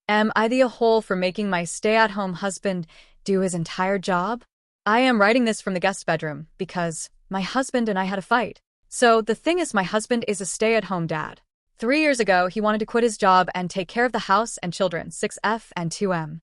Am I the a-hole for making my stay-at-home husband do his entire job? I am writing this from the guest bedroom because my husband and I had a fight. So the thing is, my husband is a stay-at-home dad. 3 years ago, he wanted to quit his job and take care of the house and children, 6F and 2M.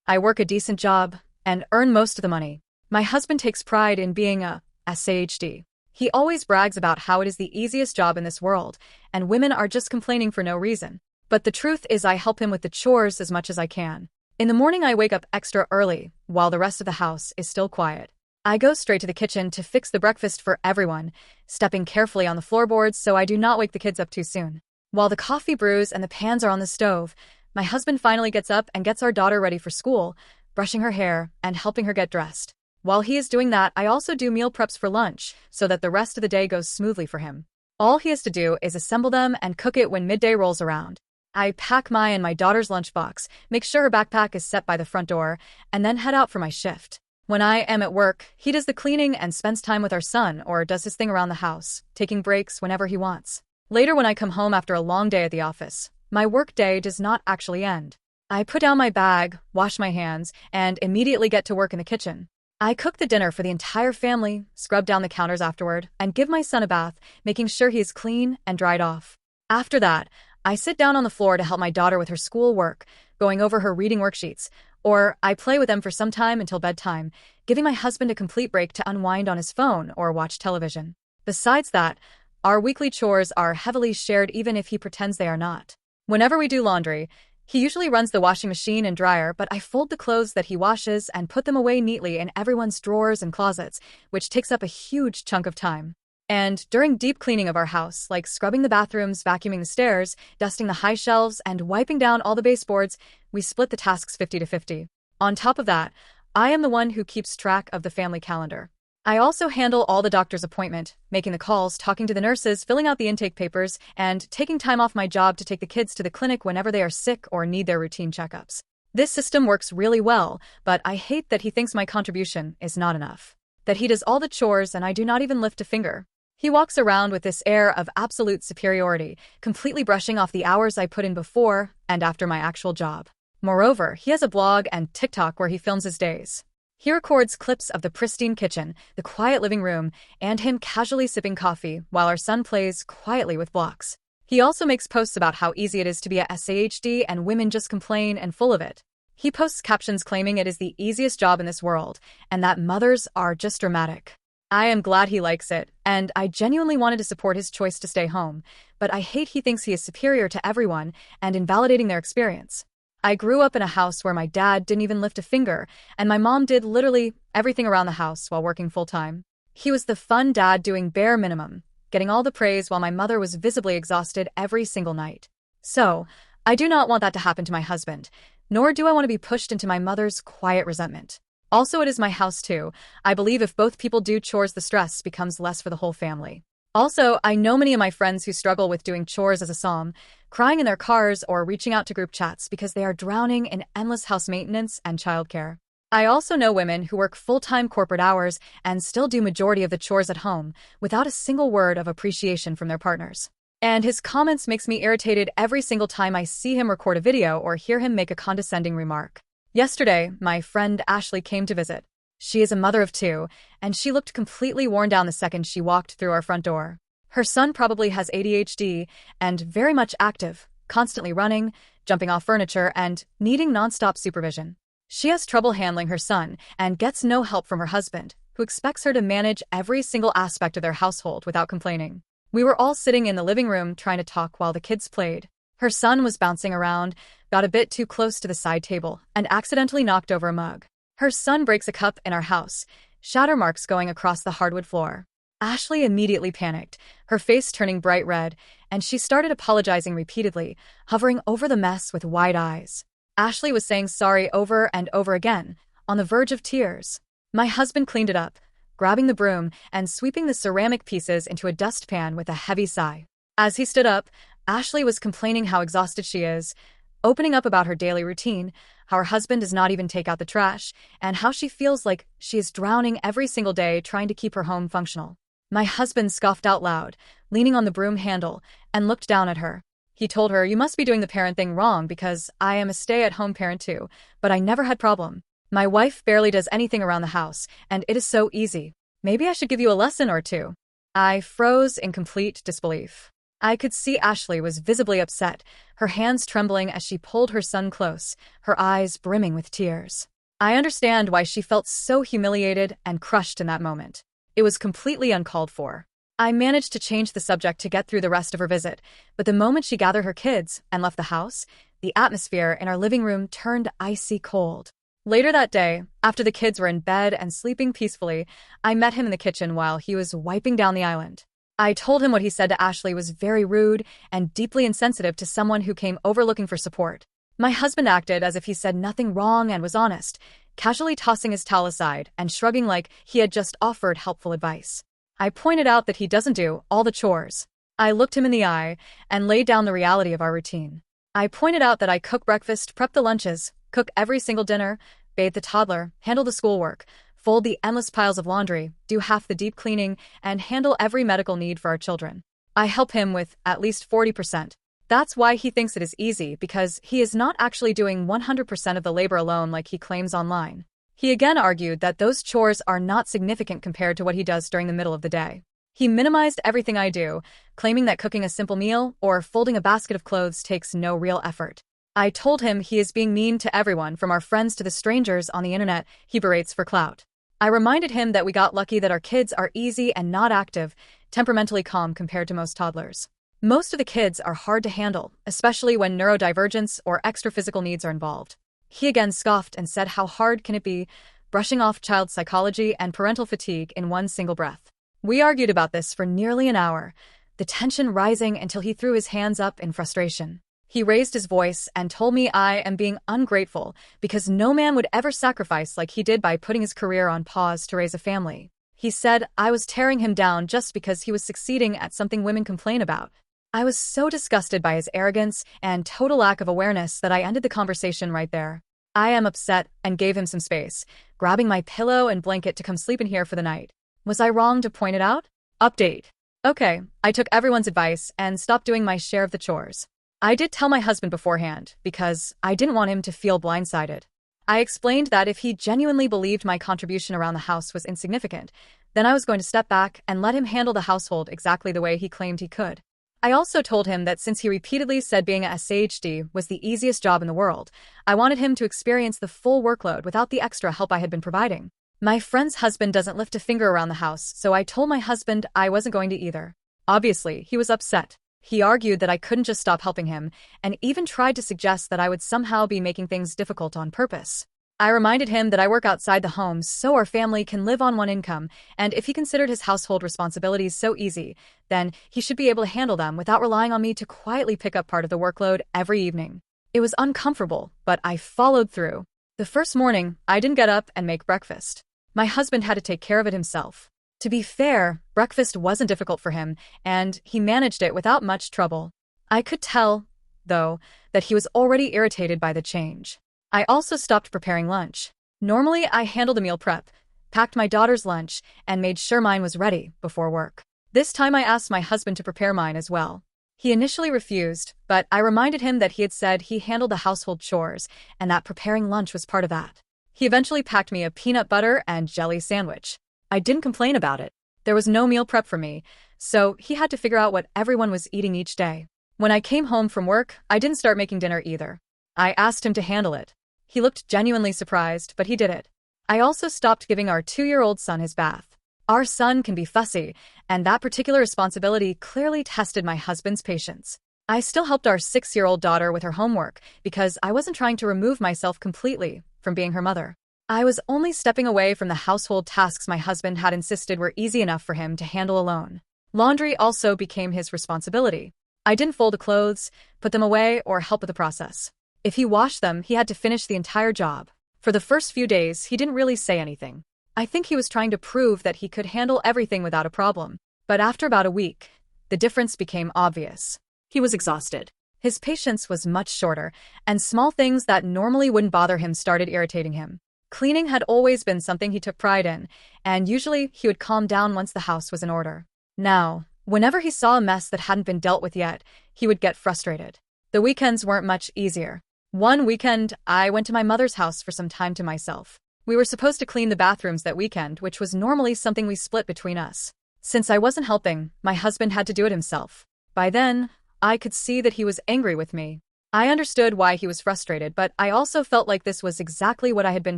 I work a decent job and earn most of the money. My husband takes pride in being a SAHD. He always brags about how it is the easiest job in this world, and women are just complaining for no reason. But the truth is, I help him with the chores as much as I can. In the morning, I wake up extra early, while the rest of the house is still quiet. I go straight to the kitchen to fix the breakfast for everyone, stepping carefully on the floorboards so I do not wake the kids up too soon. While the coffee brews and the pans are on the stove, my husband finally gets up and gets our daughter ready for school, brushing her hair and helping her get dressed. While he is doing that, I also do meal preps for lunch so that the rest of the day goes smoothly for him. All he has to do is assemble them and cook it when midday rolls around. I pack my and my daughter's lunchbox, make sure her backpack is set by the front door, and then head out for my shift. When I am at work, he does the cleaning and spends time with our son or does his thing around the house, taking breaks whenever he wants. Later, when I come home after a long day at the office, my work day does not actually end. I put down my bag, wash my hands, and immediately get to work in the kitchen. I cook the dinner for the entire family, scrub down the counters afterward, and give my son a bath, making sure he is clean and dried off. After that, I sit down on the floor to help my daughter with her school work, going over her reading worksheets, or I play with them for some time until bedtime, giving my husband a complete break to unwind on his phone or watch television. Besides that, our weekly chores are heavily shared even if he pretends they are not. Whenever we do laundry, he usually runs the washing machine and dryer, but I fold the clothes that he washes and put them away neatly in everyone's drawers and closets, which takes up a huge chunk of time. And during deep cleaning of our house, like scrubbing the bathrooms, vacuuming the stairs, dusting the high shelves, and wiping down all the baseboards, we split the tasks 50-50. On top of that, I am the one who keeps track of the family calendar. I also handle all the doctor's appointment, making the calls, talking to the nurses, filling out the intake papers, and taking time off my job to take the kids to the clinic whenever they are sick or need their routine checkups. This system works really well, but I hate that he thinks my contribution is not enough. That he does all the chores and I do not even lift a finger. He walks around with this air of absolute superiority, completely brushing off the hours I put in before and after my actual job. Moreover, he has a blog and TikTok where he films his days. He records clips of the pristine kitchen, the quiet living room, and him casually sipping coffee while our son plays quietly with blocks. He also makes posts about how easy it is to be a SAHD and women just complain and full of it. He posts captions claiming it is the easiest job in this world and that mothers are just dramatic. I am glad he likes it, and I genuinely wanted to support his choice to stay home, but I hate he thinks he is superior to everyone and invalidating their experience. I grew up in a house where my dad didn't even lift a finger, and my mom did literally everything around the house while working full-time. He was the fun dad doing bare minimum, getting all the praise while my mother was visibly exhausted every single night. So, I do not want that to happen to my husband, nor do I want to be pushed into my mother's quiet resentment. Also, it is my house too. I believe if both people do chores, the stress becomes less for the whole family. Also, I know many of my friends who struggle with doing chores as a SOM, crying in their cars or reaching out to group chats because they are drowning in endless house maintenance and childcare. I also know women who work full-time corporate hours and still do majority of the chores at home without a single word of appreciation from their partners. And his comments makes me irritated every single time I see him record a video or hear him make a condescending remark. Yesterday, my friend Ashley came to visit. She is a mother of 2, and she looked completely worn down the second she walked through our front door. Her son probably has ADHD and very much active, constantly running, jumping off furniture, and needing nonstop supervision. She has trouble handling her son and gets no help from her husband, who expects her to manage every single aspect of their household without complaining. We were all sitting in the living room trying to talk while the kids played. Her son was bouncing around, got a bit too close to the side table, and accidentally knocked over a mug. Her son breaks a cup in our house, shatter marks going across the hardwood floor. Ashley immediately panicked, her face turning bright red, and she started apologizing repeatedly, hovering over the mess with wide eyes. Ashley was saying sorry over and over again, on the verge of tears. My husband cleaned it up, grabbing the broom and sweeping the ceramic pieces into a dustpan with a heavy sigh. As he stood up, Ashley was complaining how exhausted she is, opening up about her daily routine, how her husband does not even take out the trash, and how she feels like she is drowning every single day trying to keep her home functional. My husband scoffed out loud, leaning on the broom handle, and looked down at her. He told her, "You must be doing the parent thing wrong because I am a stay-at-home parent too, but I never had problem. My wife barely does anything around the house, and it is so easy. Maybe I should give you a lesson or two." I froze in complete disbelief. I could see Ashley was visibly upset, her hands trembling as she pulled her son close, her eyes brimming with tears. I understand why she felt so humiliated and crushed in that moment. It was completely uncalled for. I managed to change the subject to get through the rest of her visit, but the moment she gathered her kids and left the house, the atmosphere in our living room turned icy cold. Later that day, after the kids were in bed and sleeping peacefully, I met him in the kitchen while he was wiping down the island. I told him what he said to Ashley was very rude and deeply insensitive to someone who came over looking for support. My husband acted as if he said nothing wrong and was honest, casually tossing his towel aside and shrugging like he had just offered helpful advice. I pointed out that he doesn't do all the chores. I looked him in the eye and laid down the reality of our routine. I pointed out that I cook breakfast, prep the lunches, cook every single dinner, bathe the toddler, handle the schoolwork, fold the endless piles of laundry, do half the deep cleaning, and handle every medical need for our children. I help him with at least 40%. That's why he thinks it is easy, because he is not actually doing 100% of the labor alone like he claims online. He again argued that those chores are not significant compared to what he does during the middle of the day. He minimized everything I do, claiming that cooking a simple meal or folding a basket of clothes takes no real effort. I told him he is being mean to everyone from our friends to the strangers on the internet he berates for clout. I reminded him that we got lucky that our kids are easy and not active, temperamentally calm compared to most toddlers. Most of the kids are hard to handle, especially when neurodivergence or extra physical needs are involved. He again scoffed and said how hard can it be, brushing off child psychology and parental fatigue in one single breath. We argued about this for nearly an hour, the tension rising until he threw his hands up in frustration. He raised his voice and told me I am being ungrateful because no man would ever sacrifice like he did by putting his career on pause to raise a family. He said I was tearing him down just because he was succeeding at something women complain about. I was so disgusted by his arrogance and total lack of awareness that I ended the conversation right there. I am upset and gave him some space, grabbing my pillow and blanket to come sleep in here for the night. Was I wrong to point it out? Update. Okay, I took everyone's advice and stopped doing my share of the chores. I did tell my husband beforehand because I didn't want him to feel blindsided. I explained that if he genuinely believed my contribution around the house was insignificant, then I was going to step back and let him handle the household exactly the way he claimed he could. I also told him that since he repeatedly said being a SAHD was the easiest job in the world, I wanted him to experience the full workload without the extra help I had been providing. My friend's husband doesn't lift a finger around the house, so I told my husband I wasn't going to either. Obviously, he was upset. He argued that I couldn't just stop helping him, and even tried to suggest that I would somehow be making things difficult on purpose. I reminded him that I work outside the home so our family can live on one income, and if he considered his household responsibilities so easy, then he should be able to handle them without relying on me to quietly pick up part of the workload every evening. It was uncomfortable, but I followed through. The first morning, I didn't get up and make breakfast. My husband had to take care of it himself. To be fair, breakfast wasn't difficult for him, and he managed it without much trouble. I could tell, though, that he was already irritated by the change. I also stopped preparing lunch. Normally, I handled the meal prep, packed my daughter's lunch, and made sure mine was ready before work. This time I asked my husband to prepare mine as well. He initially refused, but I reminded him that he had said he handled the household chores and that preparing lunch was part of that. He eventually packed me a peanut butter and jelly sandwich. I didn't complain about it. There was no meal prep for me, so he had to figure out what everyone was eating each day. When I came home from work, I didn't start making dinner either. I asked him to handle it. He looked genuinely surprised, but he did it. I also stopped giving our 2-year-old son his bath. Our son can be fussy, and that particular responsibility clearly tested my husband's patience. I still helped our 6-year-old daughter with her homework because I wasn't trying to remove myself completely from being her mother. I was only stepping away from the household tasks my husband had insisted were easy enough for him to handle alone. Laundry also became his responsibility. I didn't fold the clothes, put them away, or help with the process. If he washed them, he had to finish the entire job. For the first few days, he didn't really say anything. I think he was trying to prove that he could handle everything without a problem. But after about a week, the difference became obvious. He was exhausted. His patience was much shorter, and small things that normally wouldn't bother him started irritating him. Cleaning had always been something he took pride in, and usually he would calm down once the house was in order. Now, Whenever he saw a mess that hadn't been dealt with yet, he would get frustrated. The weekends weren't much easier. One weekend, I went to my mother's house for some time to myself. We were supposed to clean the bathrooms that weekend, which was normally something we split between us. Since I wasn't helping, my husband had to do it himself. By then, I could see that he was angry with me. I understood why he was frustrated, but I also felt like this was exactly what I had been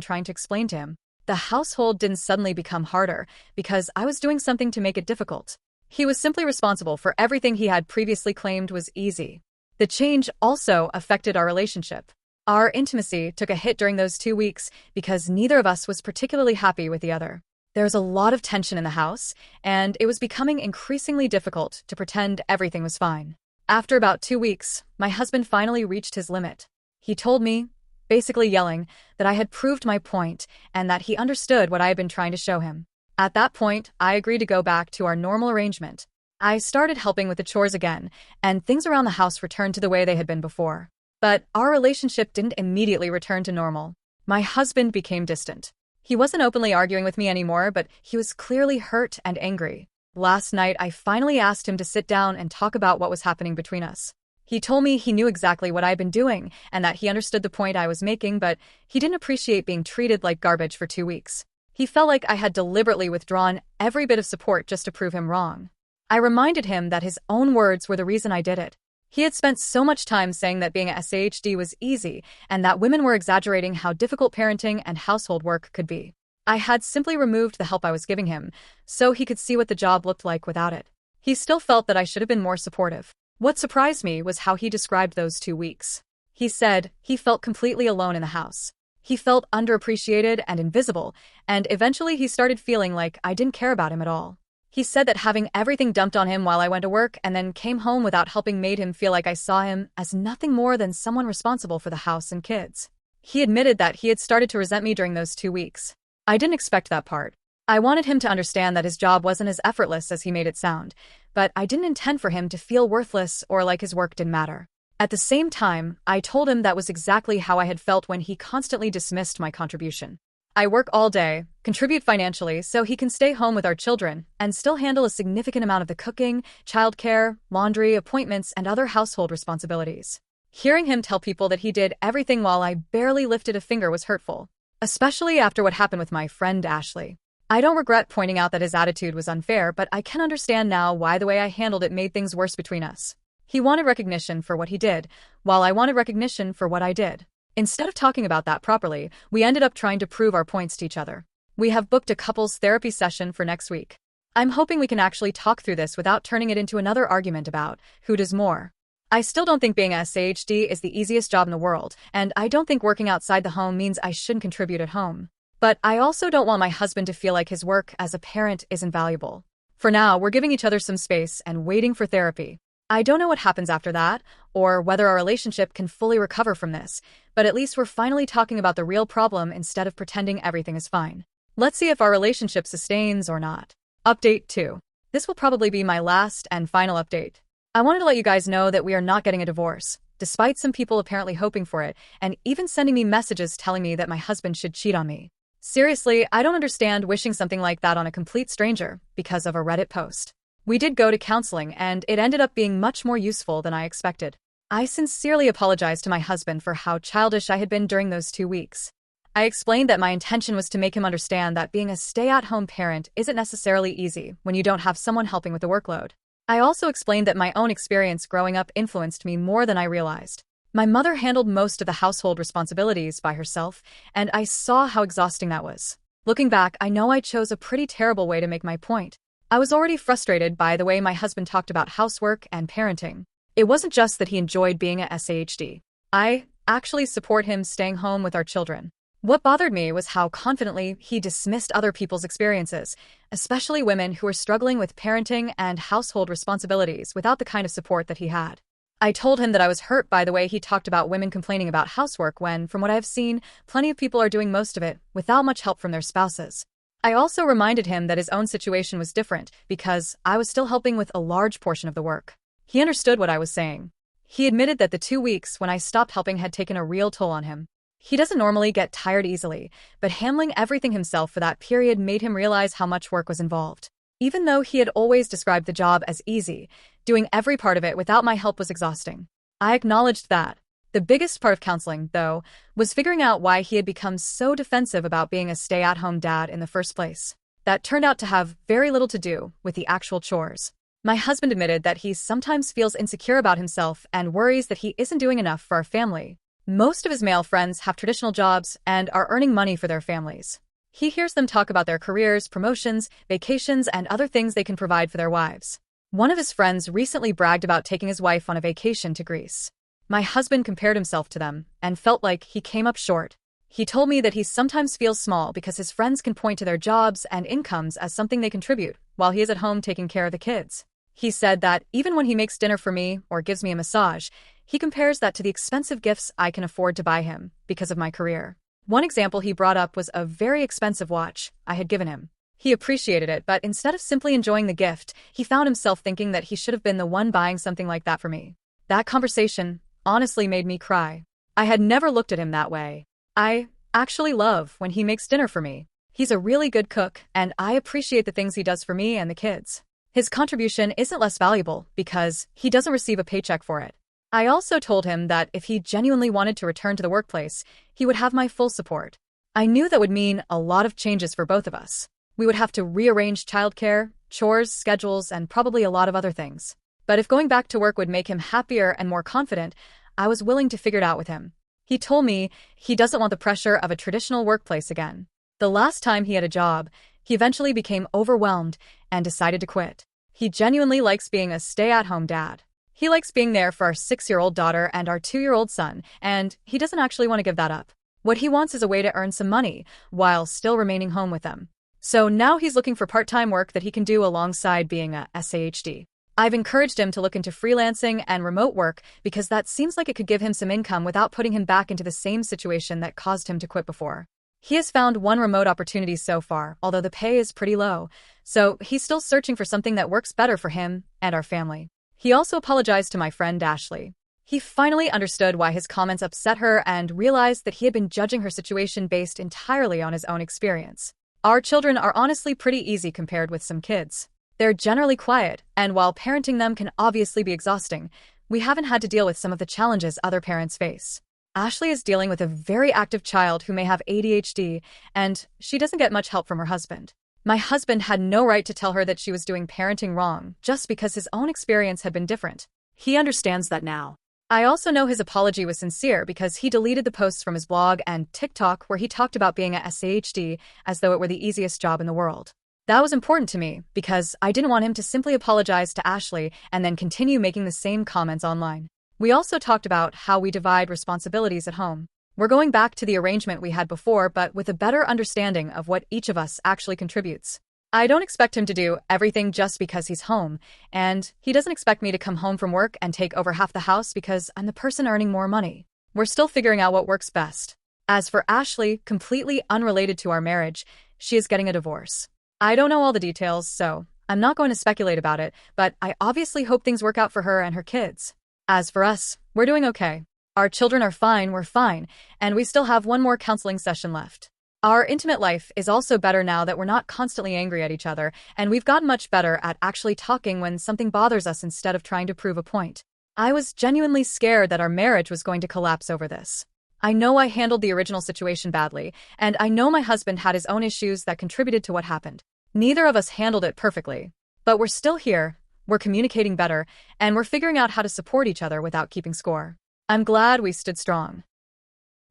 trying to explain to him. The household didn't suddenly become harder because I was doing something to make it difficult. He was simply responsible for everything he had previously claimed was easy. The change also affected our relationship. Our intimacy took a hit during those 2 weeks because neither of us was particularly happy with the other. There was a lot of tension in the house, and it was becoming increasingly difficult to pretend everything was fine. After about 2 weeks, my husband finally reached his limit. He told me, basically yelling, that I had proved my point and that he understood what I had been trying to show him. At that point, I agreed to go back to our normal arrangement. I started helping with the chores again, and things around the house returned to the way they had been before. But our relationship didn't immediately return to normal. My husband became distant. He wasn't openly arguing with me anymore, but he was clearly hurt and angry. Last night, I finally asked him to sit down and talk about what was happening between us. He told me he knew exactly what I'd been doing and that he understood the point I was making, but he didn't appreciate being treated like garbage for 2 weeks. He felt like I had deliberately withdrawn every bit of support just to prove him wrong. I reminded him that his own words were the reason I did it. He had spent so much time saying that being a SAHD was easy and that women were exaggerating how difficult parenting and household work could be. I had simply removed the help I was giving him so he could see what the job looked like without it. He still felt that I should have been more supportive. What surprised me was how he described those 2 weeks. He said he felt completely alone in the house. He felt underappreciated and invisible, and eventually he started feeling like I didn't care about him at all. He said that having everything dumped on him while I went to work and then came home without helping made him feel like I saw him as nothing more than someone responsible for the house and kids. He admitted that he had started to resent me during those 2 weeks. I didn't expect that part. I wanted him to understand that his job wasn't as effortless as he made it sound, but I didn't intend for him to feel worthless or like his work didn't matter. At the same time, I told him that was exactly how I had felt when he constantly dismissed my contribution. I work all day, contribute financially so he can stay home with our children, and still handle a significant amount of the cooking, childcare, laundry, appointments, and other household responsibilities. Hearing him tell people that he did everything while I barely lifted a finger was hurtful, especially after what happened with my friend Ashley. I don't regret pointing out that his attitude was unfair, but I can understand now why the way I handled it made things worse between us. He wanted recognition for what he did, while I wanted recognition for what I did. Instead of talking about that properly, we ended up trying to prove our points to each other. We have booked a couples therapy session for next week. I'm hoping we can actually talk through this without turning it into another argument about who does more. I still don't think being a SAHD is the easiest job in the world, and I don't think working outside the home means I shouldn't contribute at home. But I also don't want my husband to feel like his work as a parent isn't valuable. For now, we're giving each other some space and waiting for therapy. I don't know what happens after that, or whether our relationship can fully recover from this, but at least we're finally talking about the real problem instead of pretending everything is fine. Let's see if our relationship sustains or not. Update 2. This will probably be my last and final update. I wanted to let you guys know that we are not getting a divorce, despite some people apparently hoping for it, and even sending me messages telling me that my husband should cheat on me. Seriously, I don't understand wishing something like that on a complete stranger because of a Reddit post. We did go to counseling, and it ended up being much more useful than I expected. I sincerely apologized to my husband for how childish I had been during those 2 weeks. I explained that my intention was to make him understand that being a stay-at-home parent isn't necessarily easy when you don't have someone helping with the workload. I also explained that my own experience growing up influenced me more than I realized. My mother handled most of the household responsibilities by herself, and I saw how exhausting that was. Looking back, I know I chose a pretty terrible way to make my point. I was already frustrated by the way my husband talked about housework and parenting. It wasn't just that he enjoyed being a SAHD. I actually support him staying home with our children. What bothered me was how confidently he dismissed other people's experiences, especially women who were struggling with parenting and household responsibilities without the kind of support that he had. I told him that I was hurt by the way he talked about women complaining about housework when, from what I've seen, plenty of people are doing most of it without much help from their spouses. I also reminded him that his own situation was different because I was still helping with a large portion of the work. He understood what I was saying. He admitted that the 2 weeks when I stopped helping had taken a real toll on him. He doesn't normally get tired easily, but handling everything himself for that period made him realize how much work was involved. Even though he had always described the job as easy, doing every part of it without my help was exhausting. I acknowledged that. The biggest part of counseling, though, was figuring out why he had become so defensive about being a stay-at-home dad in the first place. That turned out to have very little to do with the actual chores. My husband admitted that he sometimes feels insecure about himself and worries that he isn't doing enough for our family. Most of his male friends have traditional jobs and are earning money for their families. He hears them talk about their careers, promotions, vacations, and other things they can provide for their wives. One of his friends recently bragged about taking his wife on a vacation to Greece. My husband compared himself to them and felt like he came up short. He told me that he sometimes feels small because his friends can point to their jobs and incomes as something they contribute, while he is at home taking care of the kids. He said that even when he makes dinner for me or gives me a massage, he compares that to the expensive gifts I can afford to buy him because of my career. One example he brought up was a very expensive watch I had given him. He appreciated it, but instead of simply enjoying the gift, he found himself thinking that he should have been the one buying something like that for me. That conversation honestly made me cry. I had never looked at him that way. I actually love when he makes dinner for me. He's a really good cook, and I appreciate the things he does for me and the kids. His contribution isn't less valuable because he doesn't receive a paycheck for it. I also told him that if he genuinely wanted to return to the workplace, he would have my full support. I knew that would mean a lot of changes for both of us. We would have to rearrange childcare, chores, schedules, and probably a lot of other things. But if going back to work would make him happier and more confident, I was willing to figure it out with him. He told me he doesn't want the pressure of a traditional workplace again. The last time he had a job, he eventually became overwhelmed and decided to quit. He genuinely likes being a stay-at-home dad. He likes being there for our 6-year-old daughter and our 2-year-old son, and he doesn't actually want to give that up. What he wants is a way to earn some money while still remaining home with them. So now he's looking for part-time work that he can do alongside being a SAHD. I've encouraged him to look into freelancing and remote work because that seems like it could give him some income without putting him back into the same situation that caused him to quit before. He has found one remote opportunity so far, although the pay is pretty low, so he's still searching for something that works better for him and our family. He also apologized to my friend Ashley. He finally understood why his comments upset her and realized that he had been judging her situation based entirely on his own experience. Our children are honestly pretty easy compared with some kids. They're generally quiet, and while parenting them can obviously be exhausting, we haven't had to deal with some of the challenges other parents face. Ashley is dealing with a very active child who may have ADHD, and she doesn't get much help from her husband. My husband had no right to tell her that she was doing parenting wrong just because his own experience had been different. He understands that now. I also know his apology was sincere because he deleted the posts from his blog and TikTok where he talked about being a SAHD as though it were the easiest job in the world. That was important to me because I didn't want him to simply apologize to Ashley and then continue making the same comments online. We also talked about how we divide responsibilities at home. We're going back to the arrangement we had before, but with a better understanding of what each of us actually contributes. I don't expect him to do everything just because he's home, and he doesn't expect me to come home from work and take over half the house because I'm the person earning more money. We're still figuring out what works best. As for Ashley, completely unrelated to our marriage, she is getting a divorce. I don't know all the details, so I'm not going to speculate about it, but I obviously hope things work out for her and her kids. As for us, we're doing okay. Our children are fine, we're fine, and we still have one more counseling session left. Our intimate life is also better now that we're not constantly angry at each other, and we've gotten much better at actually talking when something bothers us instead of trying to prove a point. I was genuinely scared that our marriage was going to collapse over this. I know I handled the original situation badly, and I know my husband had his own issues that contributed to what happened. Neither of us handled it perfectly, but we're still here, we're communicating better, and we're figuring out how to support each other without keeping score. I'm glad we stood strong.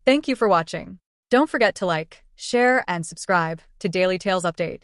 Thank you for watching. Don't forget to like, share, and subscribe to Daily Tales Update.